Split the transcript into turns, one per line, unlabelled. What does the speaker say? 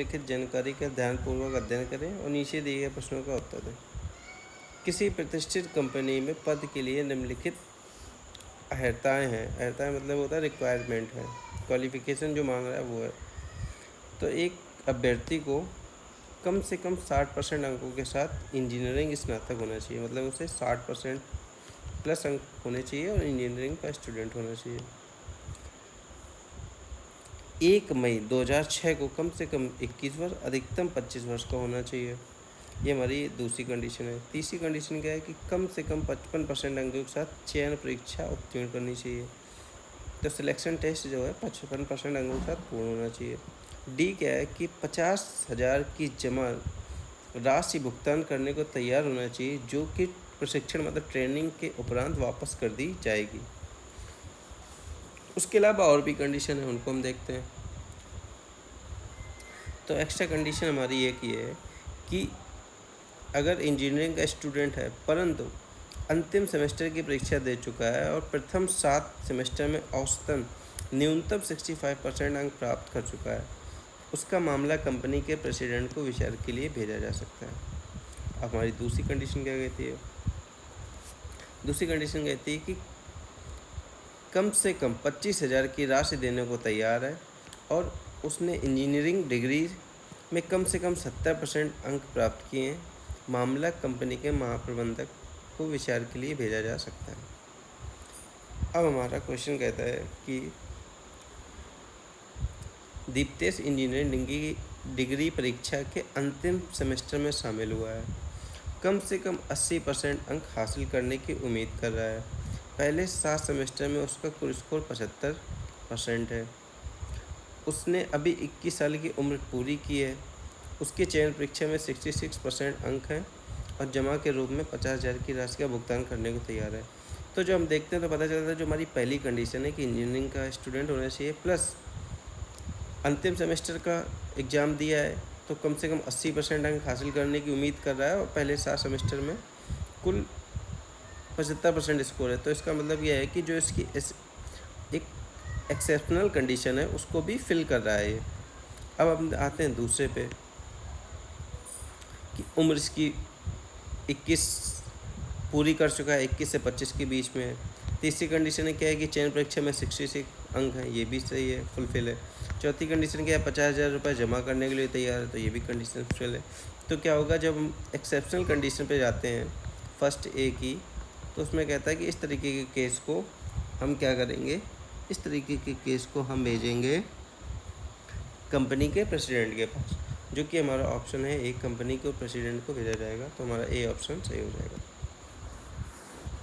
लिखित जानकारी का ध्यानपूर्वक अध्ययन करें और नीचे दिए गए प्रश्नों का उत्तर दें। किसी प्रतिष्ठित कंपनी में पद के लिए निम्नलिखित अहर्ताएँ हैं। अहर्ताएँ मतलब होता है रिक्वायरमेंट है, क्वालिफिकेशन जो मांग रहा है वो है। तो एक अभ्यर्थी को कम से कम 60% अंकों के साथ इंजीनियरिंग स्नातक होना चाहिए, मतलब उसे 60% प्लस अंक होने चाहिए और इंजीनियरिंग का स्टूडेंट होना चाहिए। 1 मई 2006 को कम से कम 21 वर्ष, अधिकतम 25 वर्ष का होना चाहिए। ये हमारी दूसरी कंडीशन है। तीसरी कंडीशन क्या है कि कम से कम 55% अंकों के साथ चयन परीक्षा उत्तीर्ण करनी चाहिए। तो सिलेक्शन टेस्ट जो है 55% अंकों के साथ पूर्ण होना चाहिए। डी क्या है कि 50,000 की जमा राशि भुगतान करने को तैयार होना चाहिए, जो कि प्रशिक्षण मतलब ट्रेनिंग के उपरांत वापस कर दी जाएगी। उसके अलावा और भी कंडीशन है, उनको हम देखते हैं। तो एक्स्ट्रा कंडीशन हमारी एक ये है कि अगर इंजीनियरिंग का स्टूडेंट है परंतु अंतिम सेमेस्टर की परीक्षा दे चुका है और प्रथम 7 सेमेस्टर में औसतन न्यूनतम 65% अंक प्राप्त कर चुका है, उसका मामला कंपनी के प्रेसिडेंट को विचार के लिए भेजा जा सकता है। अब हमारी दूसरी कंडीशन क्या कहती है? दूसरी कंडीशन कहती है कि कम से कम 25,000 की राशि देने को तैयार है और उसने इंजीनियरिंग डिग्री में कम से कम 70% अंक प्राप्त किए हैं, मामला कंपनी के महाप्रबंधक को विचार के लिए भेजा जा सकता है। अब हमारा क्वेश्चन कहता है कि दीप्तेश इंजीनियरिंग डिग्री परीक्षा के अंतिम सेमेस्टर में शामिल हुआ है, कम से कम 80% अंक हासिल करने की उम्मीद कर रहा है। पहले 7 सेमेस्टर में उसका कुल स्कोर 75% है। उसने अभी 21 साल की उम्र पूरी की है। उसके चयन परीक्षा में 66% अंक हैं और जमा के रूप में 50,000 की राशि का भुगतान करने को तैयार है। तो जो हम देखते हैं तो पता चलता है जो हमारी पहली कंडीशन है कि इंजीनियरिंग का स्टूडेंट होना चाहिए प्लस अंतिम सेमेस्टर का एग्ज़ाम दिया है तो कम से कम 80% अंक हासिल करने की उम्मीद कर रहा है और पहले 7 सेमेस्टर में कुल 75% स्कोर है। तो इसका मतलब यह है कि जो इसकी एक एक्सेप्शनल कंडीशन है उसको भी फिल कर रहा है ये। अब हम आते हैं दूसरे पे कि उम्र इसकी 21 पूरी कर चुका है, 21 से 25 के बीच में है। तीसरी कंडीशन है क्या है कि चयन परीक्षा में 66 अंक हैं, ये भी सही है, फुलफिल है। चौथी कंडीशन क्या है 50,000 रुपये जमा करने के लिए तैयार है, तो ये भी कंडीशन फुल है। तो क्या होगा जब हम एक्सेप्शनल कंडीशन पे जाते हैं फर्स्ट ए की, तो उसमें कहता है कि इस तरीके के केस को हम क्या करेंगे, इस तरीके के केस को हम भेजेंगे कंपनी के प्रेसिडेंट के पास, जो कि हमारा ऑप्शन है एक कंपनी को प्रेसिडेंट को भेजा जाएगा। तो हमारा ए ऑप्शन सही हो जाएगा।